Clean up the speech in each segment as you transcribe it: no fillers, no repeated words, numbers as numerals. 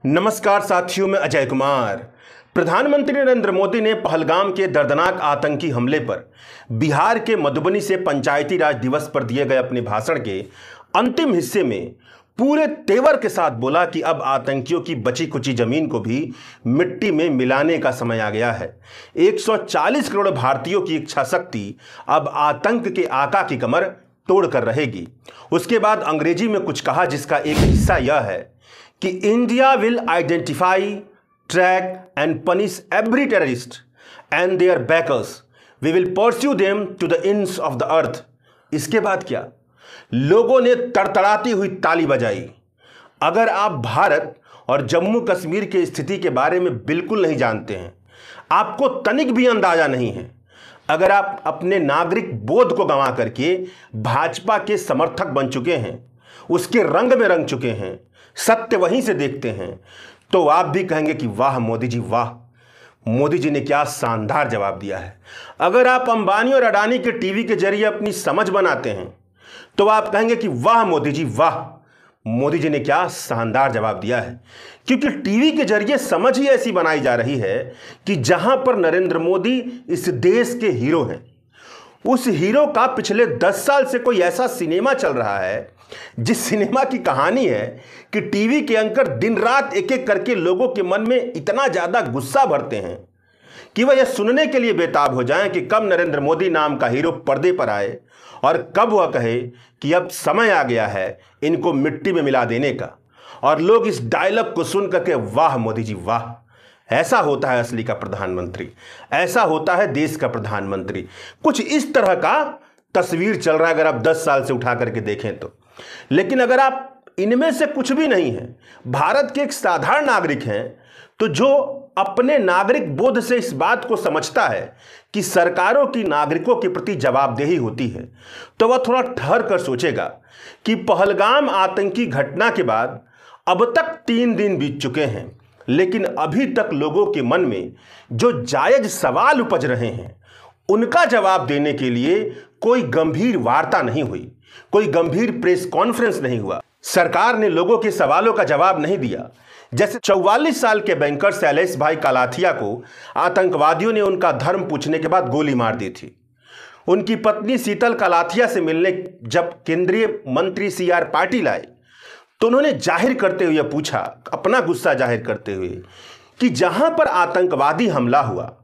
नमस्कार साथियों, मैं अजय कुमार। प्रधानमंत्री नरेंद्र मोदी ने पहलगाम के दर्दनाक आतंकी हमले पर बिहार के मधुबनी से पंचायती राज दिवस पर दिए गए अपने भाषण के अंतिम हिस्से में पूरे तेवर के साथ बोला कि अब आतंकियों की बची कुची जमीन को भी मिट्टी में मिलाने का समय आ गया है। 140 करोड़ भारतीयों की इच्छा शक्ति अब आतंक के आका की कमर तोड़ कर रहेगी। उसके बाद अंग्रेजी में कुछ कहा जिसका एक हिस्सा यह है कि India will identify, track and punish every terrorist and their backers, we will pursue them to the ends of the earth. इसके बाद क्या? लोगों ने तड़तड़ाती हुई ताली बजाई। अगर आप भारत और जम्मू कश्मीर की स्थिति के बारे में बिल्कुल नहीं जानते हैं, आपको तनिक भी अंदाजा नहीं है, अगर आप अपने नागरिक बोध को गंवा करके भाजपा के समर्थक बन चुके हैं, उसके रंग में रंग चुके हैं, सत्य वहीं से देखते हैं, तो आप भी कहेंगे कि वाह मोदी जी वाह, मोदी जी ने क्या शानदार जवाब दिया है। अगर आप अंबानी और अडानी के टीवी के जरिए अपनी समझ बनाते हैं तो आप कहेंगे कि वाह मोदी जी वाह, मोदी जी ने क्या शानदार जवाब दिया है। क्योंकि टीवी के जरिए समझ ही ऐसी बनाई जा रही है कि जहां पर नरेंद्र मोदी इस देश के हीरो हैं, उस हीरो का पिछले 10 साल से कोई ऐसा सिनेमा चल रहा है जिस सिनेमा की कहानी है कि टीवी के एंकर दिन रात एक एक करके लोगों के मन में इतना ज्यादा गुस्सा भरते हैं कि वह यह सुनने के लिए बेताब हो जाएं कि कब नरेंद्र मोदी नाम का हीरो पर्दे पर आए और कब वह कहे कि अब समय आ गया है इनको मिट्टी में मिला देने का। और लोग इस डायलॉग को सुन करके वाह मोदी जी वाह, ऐसा होता है असली का प्रधानमंत्री, ऐसा होता है देश का प्रधानमंत्री। कुछ इस तरह का तस्वीर चल रहा है अगर आप 10 साल से उठा करके देखें तो। लेकिन अगर आप इनमें से कुछ भी नहीं हैं, भारत के एक साधारण नागरिक हैं, तो जो अपने नागरिक बोध से इस बात को समझता है कि सरकारों की नागरिकों के प्रति जवाबदेही होती है, तो वह थोड़ा ठहर कर सोचेगा कि पहलगाम आतंकी घटना के बाद अब तक 3 दिन बीत चुके हैं, लेकिन अभी तक लोगों के मन में जो जायज सवाल उपज रहे हैं उनका जवाब देने के लिए कोई गंभीर वार्ता नहीं हुई, कोई गंभीर प्रेस कॉन्फ्रेंस नहीं हुआ। सरकार ने लोगों के सवालों का जवाब नहीं दिया। जैसे 44 साल के बैंकर शैलेश भाई कलाथिया को आतंकवादियों ने उनका धर्म पूछने के बाद गोली मार दी थी। उनकी पत्नी शीतल कलाथिया से मिलने जब केंद्रीय मंत्री CR पाटिल आए तो उन्होंने जाहिर करते हुए पूछा, अपना गुस्सा जाहिर करते हुए, कि जहां पर आतंकवादी हमला हुआ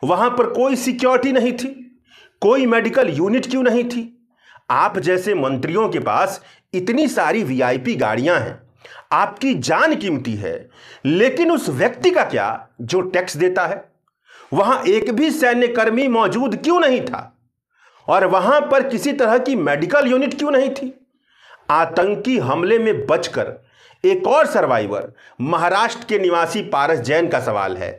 वहां पर कोई सिक्योरिटी नहीं थी, कोई मेडिकल यूनिट क्यों नहीं थी? आप जैसे मंत्रियों के पास इतनी सारी VIP गाड़ियां हैं, आपकी जान कीमती है, लेकिन उस व्यक्ति का क्या जो टैक्स देता है? वहां एक भी सैन्य कर्मी मौजूद क्यों नहीं था? और वहां पर किसी तरह की मेडिकल यूनिट क्यों नहीं थी? आतंकी हमले में बचकर एक और सर्वाइवर महाराष्ट्र के निवासी पारस जैन का सवाल है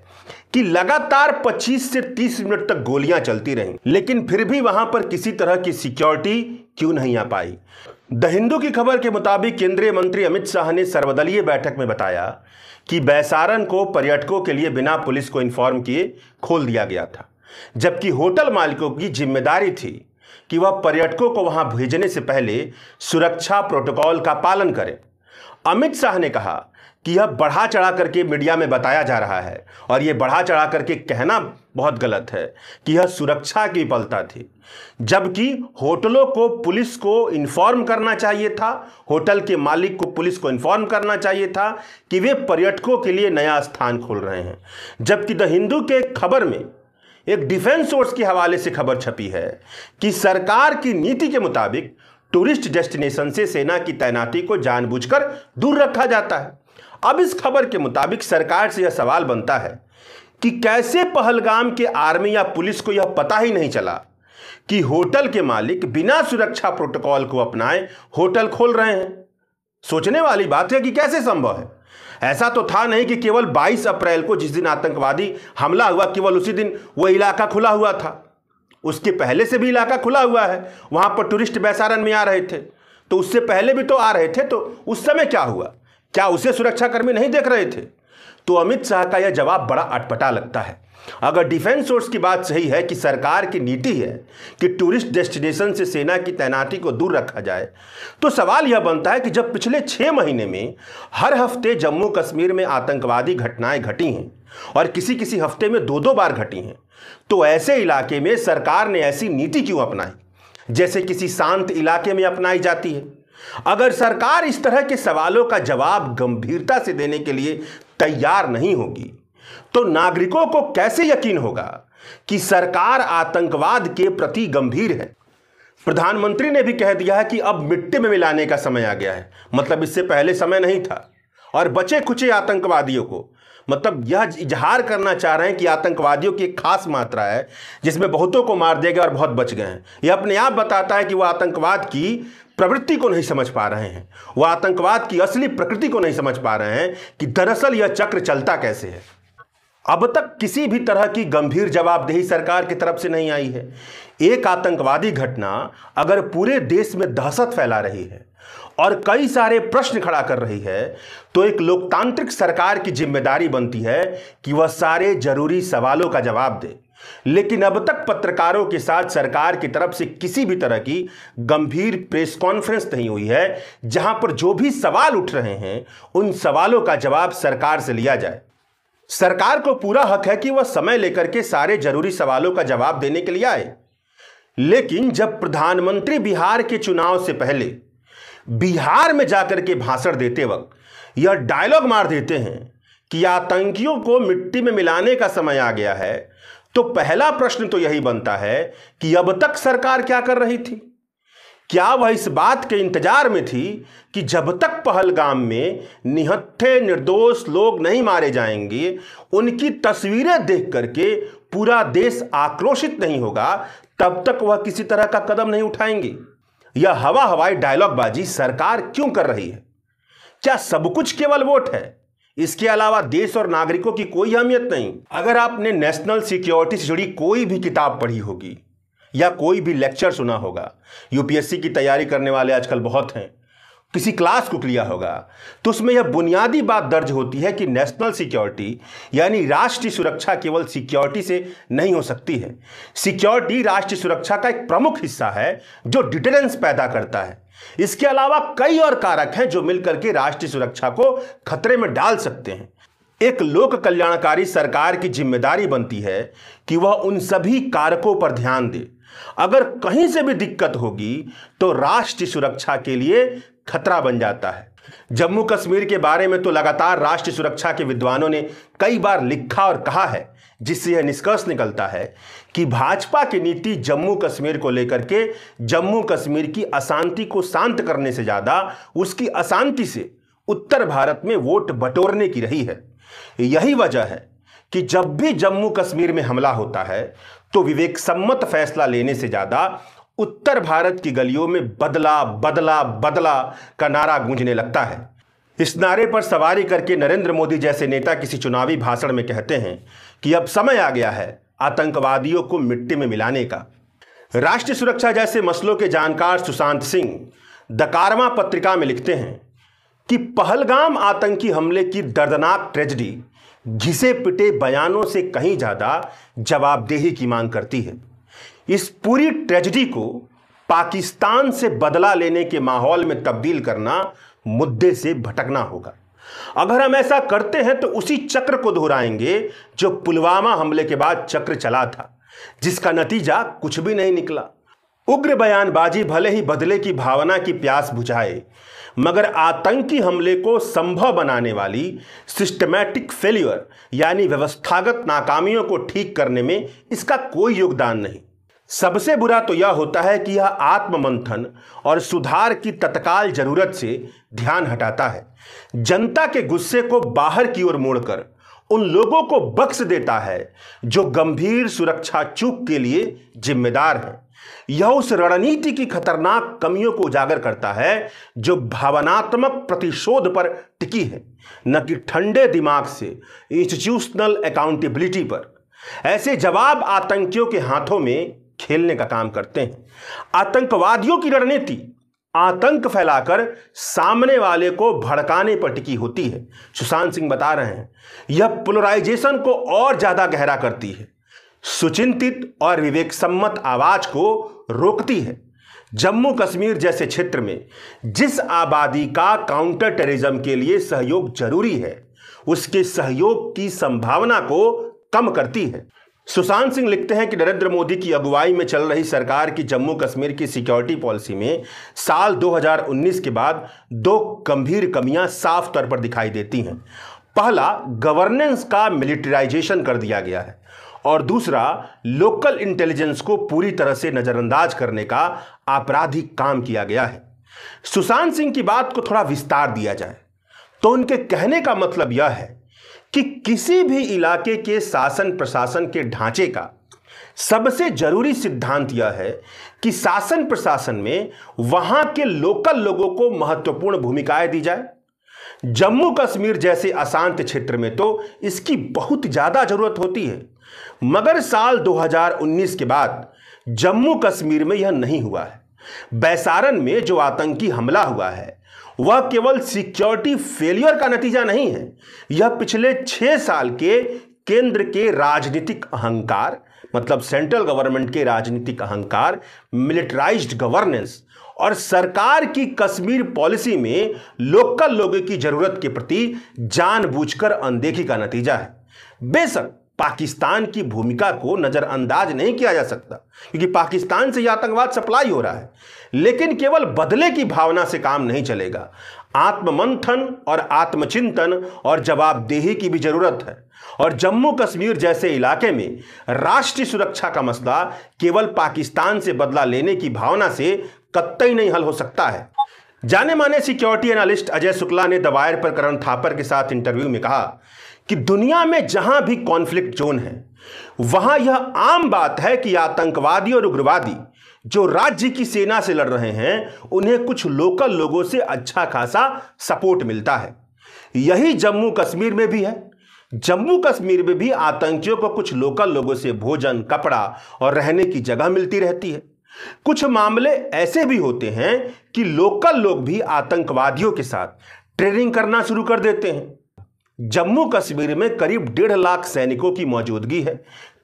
कि लगातार 25 से 30 मिनट तक गोलियां चलती रहीं, लेकिन फिर भी वहां पर किसी तरह की सिक्योरिटी क्यों नहीं आ पाई? द हिंदू की खबर के मुताबिक केंद्रीय मंत्री अमित शाह ने सर्वदलीय बैठक में बताया कि बैसारन को पर्यटकों के लिए बिना पुलिस को इन्फॉर्म किए खोल दिया गया था, जबकि होटल मालिकों की जिम्मेदारी थी कि वह पर्यटकों को वहां भेजने से पहले सुरक्षा प्रोटोकॉल का पालन करें। अमित शाह ने कहा कि यह बढ़ा चढ़ा करके मीडिया में बताया जा रहा है, और यह बढ़ा चढ़ा करके कहना बहुत गलत है कि यह सुरक्षा की विफलता थी, जबकि होटलों को पुलिस को इन्फॉर्म करना चाहिए था, होटल के मालिक को पुलिस को इन्फॉर्म करना चाहिए था कि वे पर्यटकों के लिए नया स्थान खोल रहे हैं। जबकि द हिंदू के खबर में एक डिफेंस सोर्स के हवाले से खबर छपी है कि सरकार की नीति के मुताबिक टूरिस्ट डेस्टिनेशन से सेना की तैनाती को जानबूझकर दूर रखा जाता है। अब इस खबर के मुताबिक सरकार से यह सवाल बनता है कि कैसे पहलगाम के आर्मी या पुलिस को यह पता ही नहीं चला कि होटल के मालिक बिना सुरक्षा प्रोटोकॉल को अपनाए होटल खोल रहे हैं। सोचने वाली बात है कि कैसे संभव है। ऐसा तो था नहीं कि केवल 22 अप्रैल को जिस दिन आतंकवादी हमला हुआ केवल उसी दिन वह इलाका खुला हुआ था, उसके पहले से भी इलाका खुला हुआ है। वहां पर टूरिस्ट बैसारन में आ रहे थे, तो उससे पहले भी तो आ रहे थे, तो उस समय क्या हुआ? क्या उसे सुरक्षाकर्मी नहीं देख रहे थे? तो अमित शाह का यह जवाब बड़ा अटपटा लगता है। अगर डिफेंस सोर्स की बात सही है कि सरकार की नीति है कि टूरिस्ट डेस्टिनेशन से सेना की तैनाती को दूर रखा जाए, तो सवाल यह बनता है कि जब पिछले 6 महीने में हर हफ्ते जम्मू कश्मीर में आतंकवादी घटनाएं घटी हैं और किसी किसी हफ्ते में 2-2 बार घटी हैं, तो ऐसे इलाके में सरकार ने ऐसी नीति क्यों अपनाई जैसे किसी शांत इलाके में अपनाई जाती है? अगर सरकार इस तरह के सवालों का जवाब गंभीरता से देने के लिए तैयार नहीं होगी, तो नागरिकों को कैसे यकीन होगा कि सरकार आतंकवाद के प्रति गंभीर है? प्रधानमंत्री ने भी कह दिया है कि अब मिट्टी में मिलाने का समय आ गया है, मतलब इससे पहले समय नहीं था। और बचे खुचे आतंकवादियों को, मतलब यह इजहार करना चाह रहे हैं कि आतंकवादियों की एक खास मात्रा है जिसमें बहुतों को मार दिया गया और बहुत बच गए हैं। यह अपने आप बताता है कि वह आतंकवाद की प्रवृत्ति को नहीं समझ पा रहे हैं, वह आतंकवाद की असली प्रकृति को नहीं समझ पा रहे हैं कि दरअसल यह चक्र चलता कैसे है। अब तक किसी भी तरह की गंभीर जवाबदेही सरकार की तरफ से नहीं आई है। एक आतंकवादी घटना अगर पूरे देश में दहशत फैला रही है और कई सारे प्रश्न खड़ा कर रही है, तो एक लोकतांत्रिक सरकार की जिम्मेदारी बनती है कि वह सारे जरूरी सवालों का जवाब दे। लेकिन अब तक पत्रकारों के साथ सरकार की तरफ से किसी भी तरह की गंभीर प्रेस कॉन्फ्रेंस नहीं हुई है जहां पर जो भी सवाल उठ रहे हैं उन सवालों का जवाब सरकार से लिया जाए। सरकार को पूरा हक है कि वह समय लेकर के सारे जरूरी सवालों का जवाब देने के लिए आए। लेकिन जब प्रधानमंत्री बिहार के चुनाव से पहले बिहार में जाकर के भाषण देते वक्त यह डायलॉग मार देते हैं कि आतंकियों को मिट्टी में मिलाने का समय आ गया है, तो पहला प्रश्न तो यही बनता है कि अब तक सरकार क्या कर रही थी? क्या वह इस बात के इंतजार में थी कि जब तक पहलगाम में निहत्थे निर्दोष लोग नहीं मारे जाएंगे, उनकी तस्वीरें देख करके पूरा देश आक्रोशित नहीं होगा, तब तक वह किसी तरह का कदम नहीं उठाएंगे? यह हवाई डायलॉगबाजी सरकार क्यों कर रही है? क्या सब कुछ केवल वोट है? इसके अलावा देश और नागरिकों की कोई अहमियत नहीं? अगर आपने नेशनल सिक्योरिटी से जुड़ी कोई भी किताब पढ़ी होगी या कोई भी लेक्चर सुना होगा, यूपीएससी की तैयारी करने वाले आजकल बहुत हैं, किसी क्लास को लिया होगा, तो उसमें यह बुनियादी बात दर्ज होती है कि नेशनल सिक्योरिटी यानी राष्ट्रीय सुरक्षा केवल सिक्योरिटी से नहीं हो सकती है। सिक्योरिटी राष्ट्रीय सुरक्षा का एक प्रमुख हिस्सा है जो डिटरेंस पैदा करता है। इसके अलावा कई और कारक हैं जो मिलकर के राष्ट्रीय सुरक्षा को खतरे में डाल सकते हैं। एक लोक कल्याणकारी सरकार की जिम्मेदारी बनती है कि वह उन सभी कारकों पर ध्यान दे। अगर कहीं से भी दिक्कत होगी तो राष्ट्रीय सुरक्षा के लिए खतरा बन जाता है। जम्मू कश्मीर के बारे में तो लगातार राष्ट्रीय सुरक्षा के विद्वानों ने कई बार लिखा और कहा है, जिससे यह निष्कर्ष निकलता है कि भाजपा की नीति जम्मू कश्मीर को लेकर के जम्मू कश्मीर की अशांति को शांत करने से ज्यादा उसकी अशांति से उत्तर भारत में वोट बटोरने की रही है। यही वजह है कि जब भी जम्मू कश्मीर में हमला होता है तो विवेक सम्मत फैसला लेने से ज्यादा उत्तर भारत की गलियों में बदला बदला बदला का नारा गूंजने लगता है। इस नारे पर सवारी करके नरेंद्र मोदी जैसे नेता किसी चुनावी भाषण में कहते हैं कि अब समय आ गया है आतंकवादियों को मिट्टी में मिलाने का। राष्ट्रीय सुरक्षा जैसे मसलों के जानकार सुशांत सिंह द कारवां पत्रिका में लिखते हैं कि पहलगाम आतंकी हमले की दर्दनाक ट्रेजेडी घिसे पिटे बयानों से कहीं ज्यादा जवाबदेही की मांग करती है। इस पूरी ट्रेजेडी को पाकिस्तान से बदला लेने के माहौल में तब्दील करना मुद्दे से भटकना होगा। अगर हम ऐसा करते हैं तो उसी चक्र को दोहराएंगे जो पुलवामा हमले के बाद चक्र चला था, जिसका नतीजा कुछ भी नहीं निकला। उग्र बयानबाजी भले ही बदले की भावना की प्यास बुझाए, मगर आतंकी हमले को संभव बनाने वाली सिस्टमैटिक फेल्यूर यानी व्यवस्थागत नाकामियों को ठीक करने में इसका कोई योगदान नहीं। सबसे बुरा तो यह होता है कि यह आत्ममंथन और सुधार की तत्काल जरूरत से ध्यान हटाता है, जनता के गुस्से को बाहर की ओर मोड़कर उन लोगों को बख्श देता है जो गंभीर सुरक्षा चूक के लिए जिम्मेदार हैं। यह उस रणनीति की खतरनाक कमियों को उजागर करता है जो भावनात्मक प्रतिशोध पर टिकी है, न कि ठंडे दिमाग से इंस्टीट्यूशनल अकाउंटेबिलिटी पर। ऐसे जवाब आतंकियों के हाथों में खेलने का काम करते हैं। आतंकवादियों की रणनीति आतंक फैलाकर सामने वाले को भड़काने पर टिकी होती है। सुशांत सिंह बता रहे हैं यह पोलराइजेशन को और ज्यादा गहरा करती है, सुचिंतित और विवेक सम्मत आवाज को रोकती है। जम्मू कश्मीर जैसे क्षेत्र में जिस आबादी का काउंटर टेररिज्म के लिए सहयोग जरूरी है, उसके सहयोग की संभावना को कम करती है। सुशांत सिंह लिखते हैं कि नरेंद्र मोदी की अगुवाई में चल रही सरकार की जम्मू कश्मीर की सिक्योरिटी पॉलिसी में साल 2019 के बाद दो गंभीर कमियां साफ तौर पर दिखाई देती हैं। पहला, गवर्नेंस का मिलिटराइजेशन कर दिया गया है और दूसरा, लोकल इंटेलिजेंस को पूरी तरह से नजरअंदाज करने का आपराधिक काम किया गया है। सुशांत सिंह की बात को थोड़ा विस्तार दिया जाए तो उनके कहने का मतलब यह है कि किसी भी इलाके के शासन प्रशासन के ढांचे का सबसे जरूरी सिद्धांत यह है कि शासन प्रशासन में वहां के लोकल लोगों को महत्वपूर्ण भूमिकाएं दी जाए। जम्मू कश्मीर जैसे अशांत क्षेत्र में तो इसकी बहुत ज्यादा जरूरत होती है, मगर साल 2019 के बाद जम्मू कश्मीर में यह नहीं हुआ है। बैसारन में जो आतंकी हमला हुआ है वह केवल सिक्योरिटी फेलियर का नतीजा नहीं है, यह पिछले 6 साल के केंद्र के राजनीतिक अहंकार, मतलब सेंट्रल गवर्नमेंट के राजनीतिक अहंकार, मिलिटराइज्ड गवर्नेंस और सरकार की कश्मीर पॉलिसी में लोकल लोगों की जरूरत के प्रति जानबूझकर अनदेखी का नतीजा है। बेशक पाकिस्तान की भूमिका को नजरअंदाज नहीं किया जा सकता क्योंकि पाकिस्तान से यह आतंकवाद सप्लाई हो रहा है, लेकिन केवल बदले की भावना से काम नहीं चलेगा। आत्ममंथन और आत्मचिंतन और जवाबदेही की भी जरूरत है और जम्मू कश्मीर जैसे इलाके में राष्ट्रीय सुरक्षा का मसला केवल पाकिस्तान से बदला लेने की भावना से कतई नहीं हल हो सकता है। जाने माने सिक्योरिटी एनालिस्ट अजय शुक्ला ने द वायर पर करण थापर के साथ इंटरव्यू में कहा कि दुनिया में जहां भी कॉन्फ्लिक्ट जोन है वहां यह आम बात है कि आतंकवादी और उग्रवादी जो राज्य की सेना से लड़ रहे हैं उन्हें कुछ लोकल लोगों से अच्छा खासा सपोर्ट मिलता है। यही जम्मू कश्मीर में भी है। जम्मू कश्मीर में भी आतंकियों को कुछ लोकल लोगों से भोजन, कपड़ा और रहने की जगह मिलती रहती है। कुछ मामले ऐसे भी होते हैं कि लोकल लोग भी आतंकवादियों के साथ ट्रेनिंग करना शुरू कर देते हैं। जम्मू कश्मीर में करीब 1.5 लाख सैनिकों की मौजूदगी है,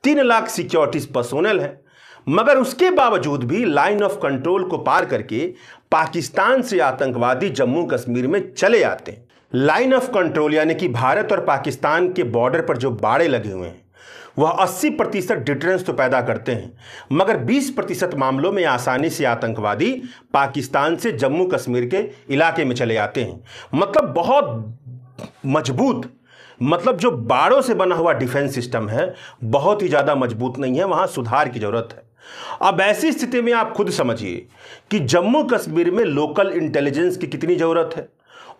3 लाख सिक्योरिटी पर्सोनेल है, मगर उसके बावजूद भी लाइन ऑफ कंट्रोल को पार करके पाकिस्तान से आतंकवादी जम्मू कश्मीर में चले आते हैं। लाइन ऑफ कंट्रोल यानी कि भारत और पाकिस्तान के बॉर्डर पर जो बाड़े लगे हुए हैं वह 80% डिटरेंस तो पैदा करते हैं, मगर 20% मामलों में आसानी से आतंकवादी पाकिस्तान से जम्मू कश्मीर के इलाके में चले आते हैं। मतलब बहुत मजबूत, मतलब जो बाड़ों से बना हुआ डिफेंस सिस्टम है बहुत ही ज़्यादा मजबूत नहीं है, वहाँ सुधार की ज़रूरत है। अब ऐसी स्थिति में आप खुद समझिए कि जम्मू कश्मीर में लोकल इंटेलिजेंस की कितनी ज़रूरत है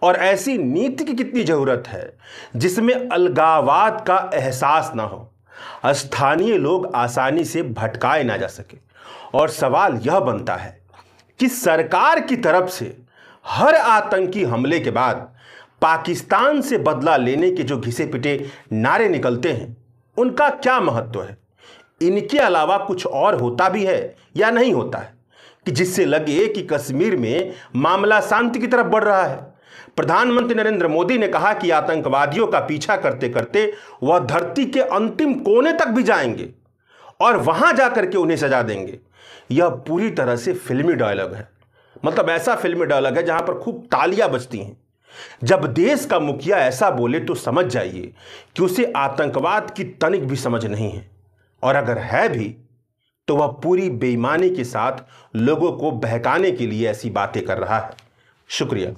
और ऐसी नीति की कितनी ज़रूरत है जिसमें अलगाववाद का एहसास ना हो, स्थानीय लोग आसानी से भटकाए ना जा सके। और सवाल यह बनता है कि सरकार की तरफ से हर आतंकी हमले के बाद पाकिस्तान से बदला लेने के जो घिसे पिटे नारे निकलते हैं उनका क्या महत्व है? इनके अलावा कुछ और होता भी है या नहीं होता है कि जिससे लगे कि कश्मीर में मामला शांति की तरफ बढ़ रहा है? प्रधानमंत्री नरेंद्र मोदी ने कहा कि आतंकवादियों का पीछा करते करते वह धरती के अंतिम कोने तक भी जाएंगे और वहां जाकर के उन्हें सजा देंगे। यह पूरी तरह से फिल्मी डायलॉग है, मतलब ऐसा फिल्मी डायलॉग है जहां पर खूब तालियां बजती हैं। जब देश का मुखिया ऐसा बोले तो समझ जाइए कि उसे आतंकवाद की तनिक भी समझ नहीं है, और अगर है भी तो वह पूरी बेईमानी के साथ लोगों को बहकाने के लिए ऐसी बातें कर रहा है। शुक्रिया।